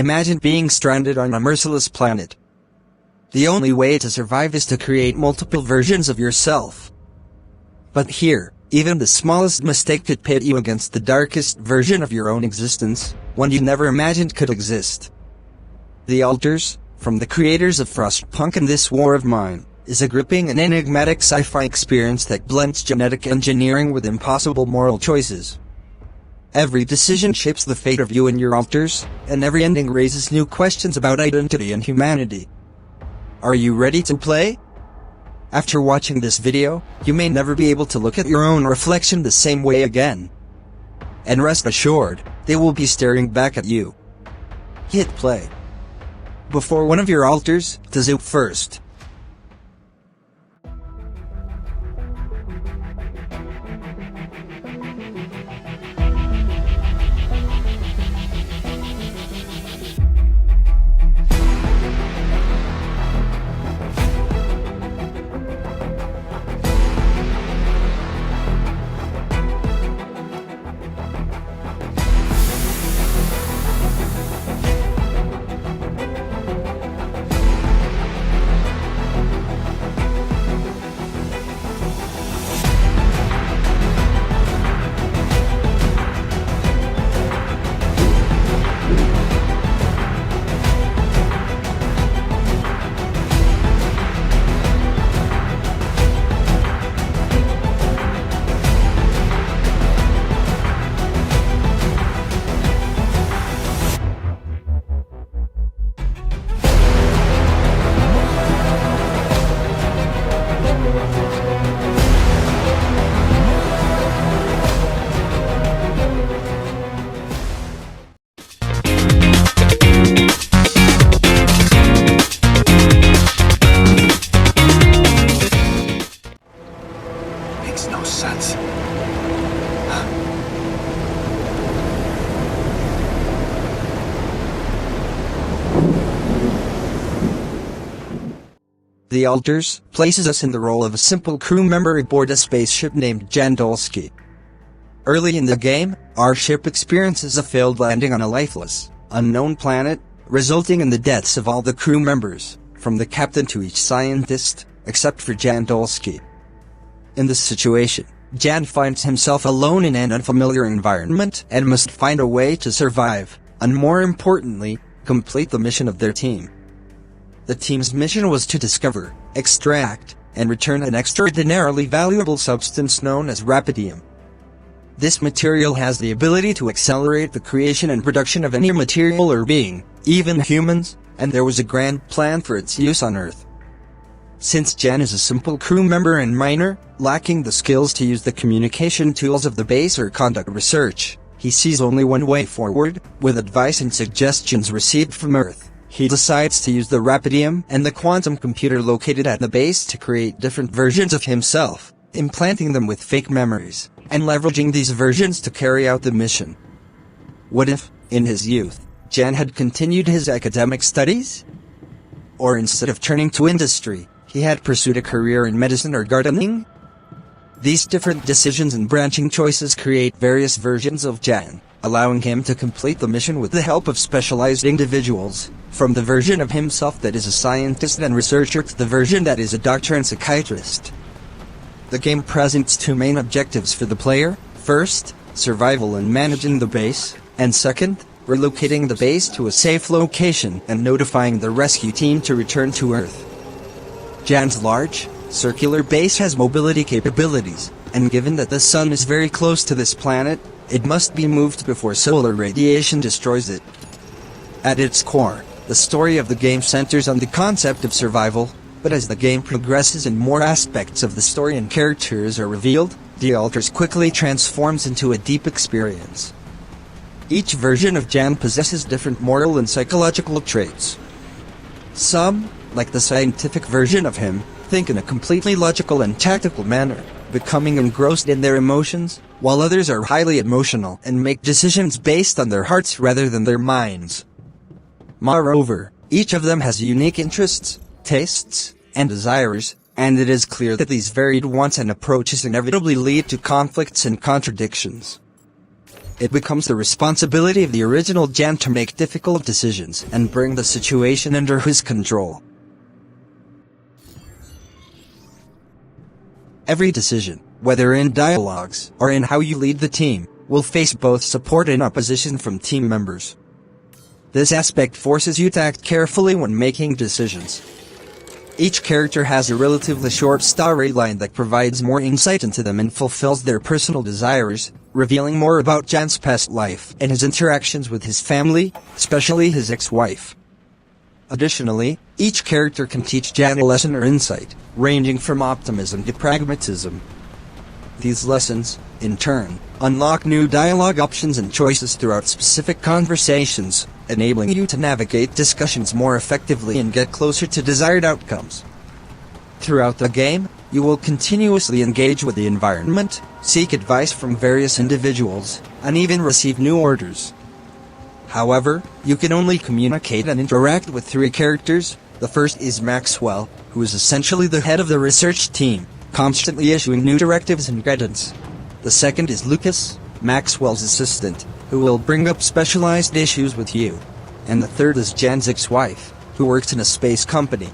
Imagine being stranded on a merciless planet. The only way to survive is to create multiple versions of yourself. But here, even the smallest mistake could pit you against the darkest version of your own existence, one you never imagined could exist. The Alters, from the creators of Frostpunk and This War of Mine, is a gripping and enigmatic sci-fi experience that blends genetic engineering with impossible moral choices. Every decision shapes the fate of you and your Alters, and every ending raises new questions about identity and humanity. Are you ready to play? After watching this video, you may never be able to look at your own reflection the same way again. And rest assured, they will be staring back at you. Hit play. Before one of your Alters does it first. Makes no sense. The Alters places us in the role of a simple crew member aboard a spaceship named Jandolski. Early in the game, our ship experiences a failed landing on a lifeless, unknown planet, resulting in the deaths of all the crew members, from the captain to each scientist, except for Jandolski. In this situation, Jan finds himself alone in an unfamiliar environment and must find a way to survive, and more importantly, complete the mission of their team. The team's mission was to discover, extract, and return an extraordinarily valuable substance known as rapidium. This material has the ability to accelerate the creation and production of any material or being, even humans, and there was a grand plan for its use on Earth. Since Jan is a simple crew member and minor, lacking the skills to use the communication tools of the base or conduct research, he sees only one way forward. With advice and suggestions received from Earth, he decides to use the rapidium and the quantum computer located at the base to create different versions of himself, implanting them with fake memories, and leveraging these versions to carry out the mission. What if, in his youth, Jan had continued his academic studies? Or instead of turning to industry, he had pursued a career in medicine or gardening? These different decisions and branching choices create various versions of Jan, allowing him to complete the mission with the help of specialized individuals, from the version of himself that is a scientist and researcher to the version that is a doctor and psychiatrist. The game presents two main objectives for the player: first, survival and managing the base, and second, relocating the base to a safe location and notifying the rescue team to return to Earth. Jan's large, circular base has mobility capabilities, and given that the sun is very close to this planet, it must be moved before solar radiation destroys it. At its core, the story of the game centers on the concept of survival, but as the game progresses and more aspects of the story and characters are revealed, the Alters quickly transforms into a deep experience. Each version of Jan possesses different moral and psychological traits. Some, like the scientific version of him, think in a completely logical and tactical manner, becoming engrossed in their emotions, while others are highly emotional and make decisions based on their hearts rather than their minds. Moreover, each of them has unique interests, tastes, and desires, and it is clear that these varied wants and approaches inevitably lead to conflicts and contradictions. it becomes the responsibility of the original Jan to make difficult decisions and bring the situation under his control. Every decision, whether in dialogues or in how you lead the team, will face both support and opposition from team members. This aspect forces you to act carefully when making decisions. Each character has a relatively short storyline that provides more insight into them and fulfills their personal desires, revealing more about Jan's past life and his interactions with his family, especially his ex-wife. Additionally, each character can teach Jan a lesson or insight, ranging from optimism to pragmatism. These lessons, in turn, unlock new dialogue options and choices throughout specific conversations, enabling you to navigate discussions more effectively and get closer to desired outcomes. Throughout the game, you will continuously engage with the environment, seek advice from various individuals, and even receive new orders. However, you can only communicate and interact with 3 characters. The first is Maxwell, who is essentially the head of the research team, constantly issuing new directives and guidance. The second is Lucas, Maxwell's assistant, who will bring up specialized issues with you. And the third is Jan's ex-wife, who works in a space company.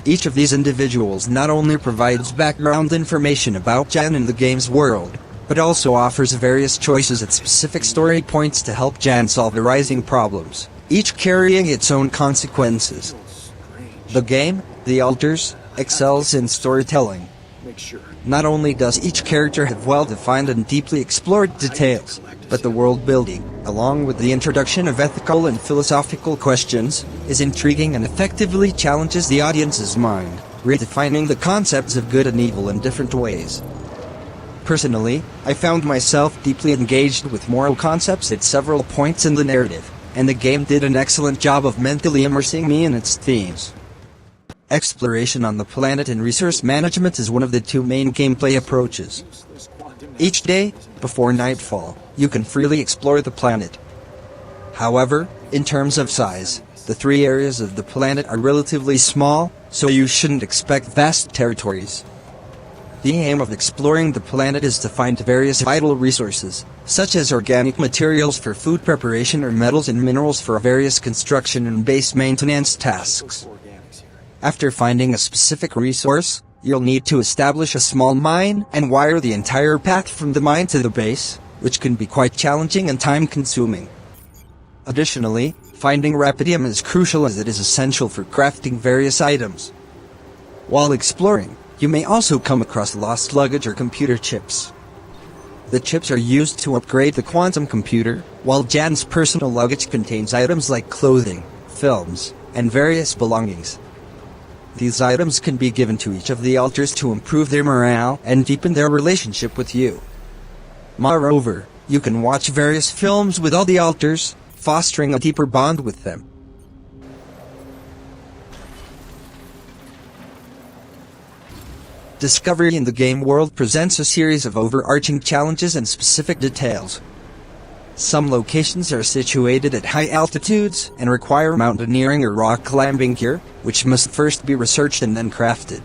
Each of these individuals not only provides background information about Jan and the game's world, but also offers various choices at specific story points to help Jan solve arising problems, each carrying its own consequences. The game, The Altars, excels in storytelling. Not only does each character have well-defined and deeply explored details, but the world-building, along with the introduction of ethical and philosophical questions, is intriguing and effectively challenges the audience's mind, redefining the concepts of good and evil in different ways. Personally, I found myself deeply engaged with moral concepts at several points in the narrative, and the game did an excellent job of mentally immersing me in its themes. Exploration on the planet and resource management is one of the 2 main gameplay approaches. Each day, before nightfall, you can freely explore the planet. However, in terms of size, the 3 areas of the planet are relatively small, so you shouldn't expect vast territories. The aim of exploring the planet is to find various vital resources, such as organic materials for food preparation or metals and minerals for various construction and base maintenance tasks. After finding a specific resource, you'll need to establish a small mine and wire the entire path from the mine to the base, which can be quite challenging and time-consuming. Additionally, finding Rapidium is crucial as it is essential for crafting various items. While exploring, you may also come across lost luggage or computer chips. The chips are used to upgrade the quantum computer, while Jan's personal luggage contains items like clothing, films, and various belongings. These items can be given to each of the altars to improve their morale and deepen their relationship with you. Moreover, you can watch various films with all the altars, fostering a deeper bond with them. Discovery in the game world presents a series of overarching challenges and specific details. Some locations are situated at high altitudes and require mountaineering or rock climbing gear, which must first be researched and then crafted.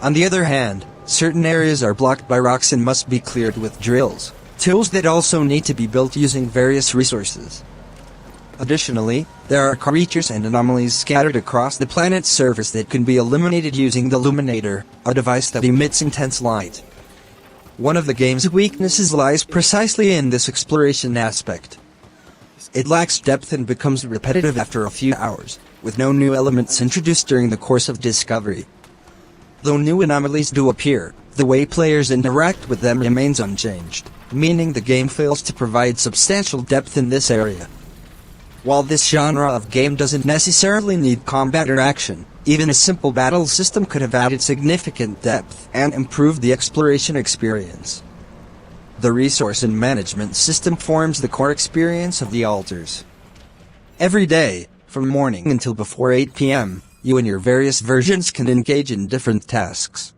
On the other hand, certain areas are blocked by rocks and must be cleared with drills, tools that also need to be built using various resources. Additionally, there are creatures and anomalies scattered across the planet's surface that can be eliminated using the Luminator, a device that emits intense light. One of the game's weaknesses lies precisely in this exploration aspect. It lacks depth and becomes repetitive after a few hours, with no new elements introduced during the course of discovery. Though new anomalies do appear, the way players interact with them remains unchanged, meaning the game fails to provide substantial depth in this area. While this genre of game doesn't necessarily need combat or action, even a simple battle system could have added significant depth and improved the exploration experience. The resource and management system forms the core experience of the altars. Every day, from morning until before 8 p.m., you and your various versions can engage in different tasks.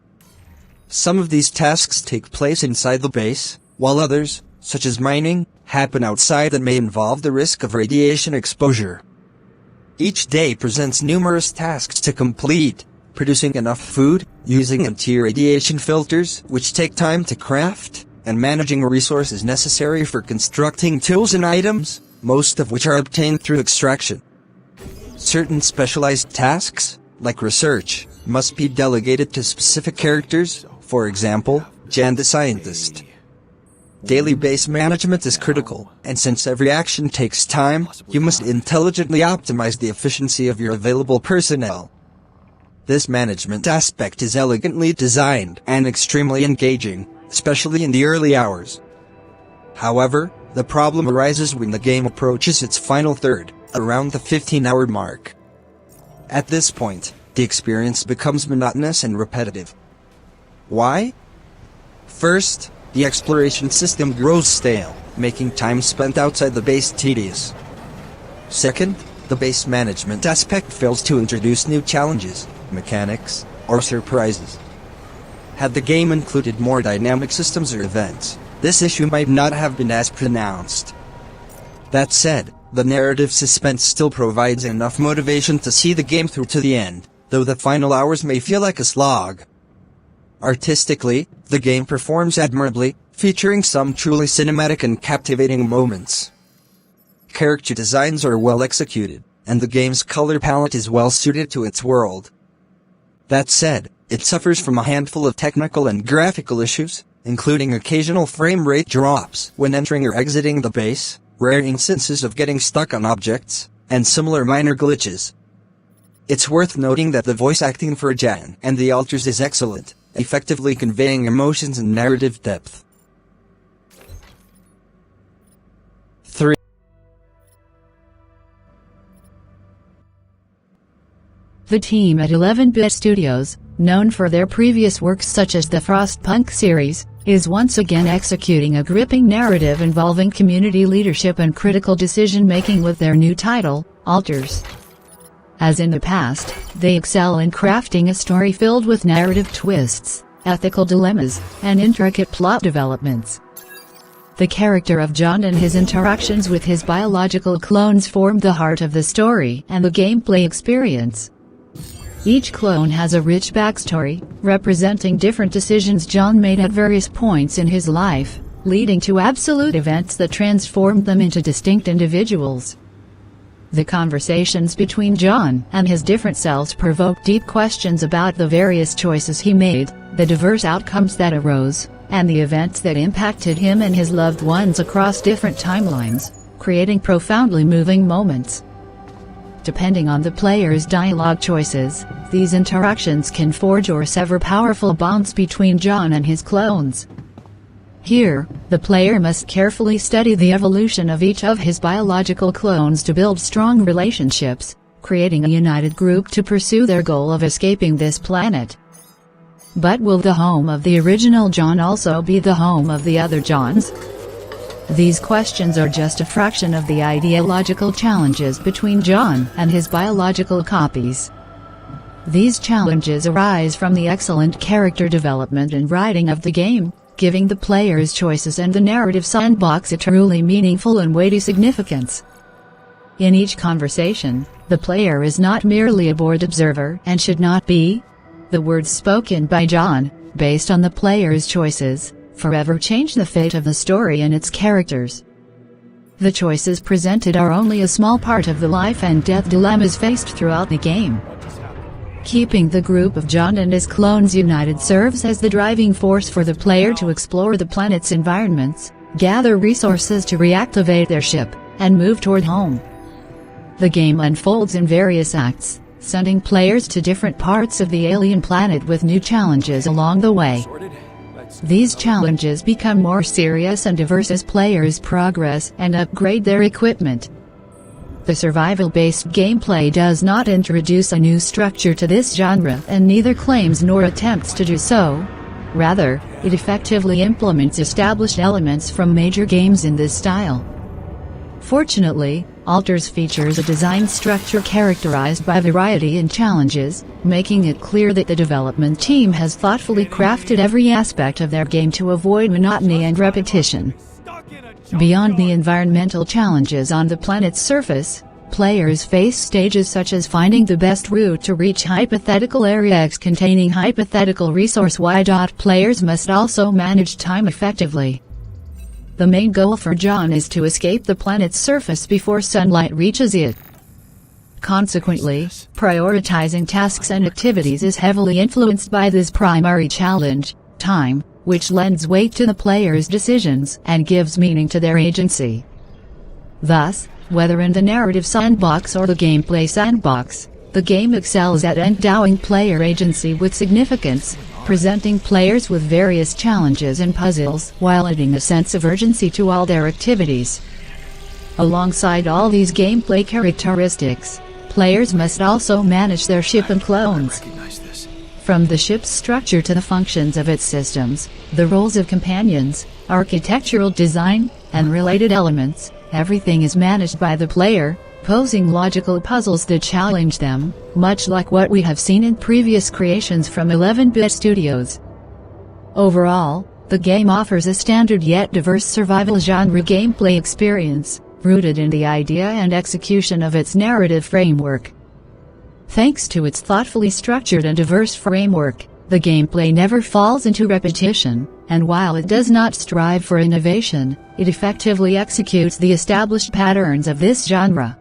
Some of these tasks take place inside the base, while others, such as mining, happen outside and may involve the risk of radiation exposure. Each day presents numerous tasks to complete, producing enough food, using anti-radiation filters, which take time to craft, and managing resources necessary for constructing tools and items, most of which are obtained through extraction. Certain specialized tasks, like research, must be delegated to specific characters, for example, Jan the scientist. Daily base management is critical, and since every action takes time, you must intelligently optimize the efficiency of your available personnel. This management aspect is elegantly designed and extremely engaging, especially in the early hours. However, the problem arises when the game approaches its final third, around the 15-hour mark. At this point, the experience becomes monotonous and repetitive. Why? First, the exploration system grows stale, making time spent outside the base tedious. Second, the base management aspect fails to introduce new challenges, mechanics, or surprises. Had the game included more dynamic systems or events, this issue might not have been as pronounced. That said, the narrative suspense still provides enough motivation to see the game through to the end, though the final hours may feel like a slog. Artistically, the game performs admirably, featuring some truly cinematic and captivating moments. Character designs are well executed, and the game's color palette is well suited to its world. That said, it suffers from a handful of technical and graphical issues, including occasional frame rate drops when entering or exiting the base, rare instances of getting stuck on objects, and similar minor glitches. It's worth noting that the voice acting for Jan and the alters is excellent, effectively conveying emotions and narrative depth. 3. The team at 11-Bit Studios, known for their previous works such as the Frostpunk series, is once again executing a gripping narrative involving community leadership and critical decision-making with their new title, Alters. As in the past, they excel in crafting a story filled with narrative twists, ethical dilemmas, and intricate plot developments. The character of John and his interactions with his biological clones form the heart of the story and the gameplay experience. Each clone has a rich backstory, representing different decisions John made at various points in his life, leading to absolute events that transformed them into distinct individuals. The conversations between John and his different selves provoke deep questions about the various choices he made, the diverse outcomes that arose, and the events that impacted him and his loved ones across different timelines, creating profoundly moving moments. Depending on the player's dialogue choices, these interactions can forge or sever powerful bonds between John and his clones. Here, the player must carefully study the evolution of each of his biological clones to build strong relationships, creating a united group to pursue their goal of escaping this planet. But will the home of the original John also be the home of the other Johns? These questions are just a fraction of the ideological challenges between John and his biological copies. These challenges arise from the excellent character development and writing of the game, giving the player's choices and the narrative sandbox a truly meaningful and weighty significance. In each conversation, the player is not merely a bored observer and should not be. The words spoken by John, based on the player's choices, forever change the fate of the story and its characters. The choices presented are only a small part of the life and death dilemmas faced throughout the game. Keeping the group of John and his clones united serves as the driving force for the player to explore the planet's environments, gather resources to reactivate their ship, and move toward home. The game unfolds in various acts, sending players to different parts of the alien planet with new challenges along the way. These challenges become more serious and diverse as players progress and upgrade their equipment. The survival-based gameplay does not introduce a new structure to this genre and neither claims nor attempts to do so. Rather, it effectively implements established elements from major games in this style. Fortunately, Alters features a design structure characterized by variety and challenges, making it clear that the development team has thoughtfully crafted every aspect of their game to avoid monotony and repetition. Beyond the environmental challenges on the planet's surface, players face stages such as finding the best route to reach hypothetical area X containing hypothetical resource Y. Players must also manage time effectively. The main goal for John is to escape the planet's surface before sunlight reaches it. Consequently, prioritizing tasks and activities is heavily influenced by this primary challenge, time, which lends weight to the player's decisions and gives meaning to their agency. Thus, whether in the narrative sandbox or the gameplay sandbox, the game excels at endowing player agency with significance, presenting players with various challenges and puzzles while adding a sense of urgency to all their activities. Alongside all these gameplay characteristics, players must also manage their ship and clones. From the ship's structure to the functions of its systems, the roles of companions, architectural design, and related elements, everything is managed by the player, posing logical puzzles that challenge them, much like what we have seen in previous creations from 11-bit studios. Overall, the game offers a standard yet diverse survival genre gameplay experience, rooted in the idea and execution of its narrative framework. Thanks to its thoughtfully structured and diverse framework, the gameplay never falls into repetition, and while it does not strive for innovation, it effectively executes the established patterns of this genre.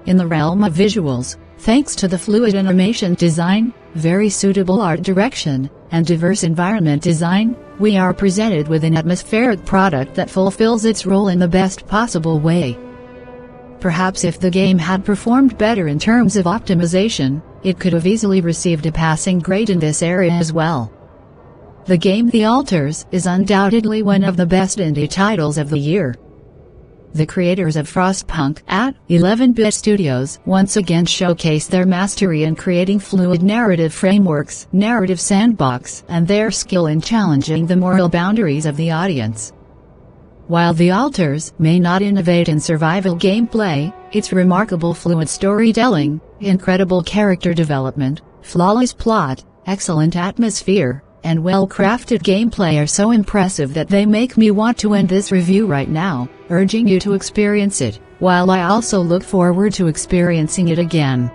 In the realm of visuals, thanks to the fluid animation design, very suitable art direction, and diverse environment design, we are presented with an atmospheric product that fulfills its role in the best possible way. Perhaps if the game had performed better in terms of optimization, it could have easily received a passing grade in this area as well. The game The Altars is undoubtedly one of the best indie titles of the year. The creators of Frostpunk at 11-bit studios once again showcase their mastery in creating fluid narrative frameworks, narrative sandbox, and their skill in challenging the moral boundaries of the audience. While The Altars may not innovate in survival gameplay, its remarkable fluid storytelling, incredible character development, flawless plot, excellent atmosphere, and well-crafted gameplay are so impressive that they make me want to end this review right now, urging you to experience it, while I also look forward to experiencing it again.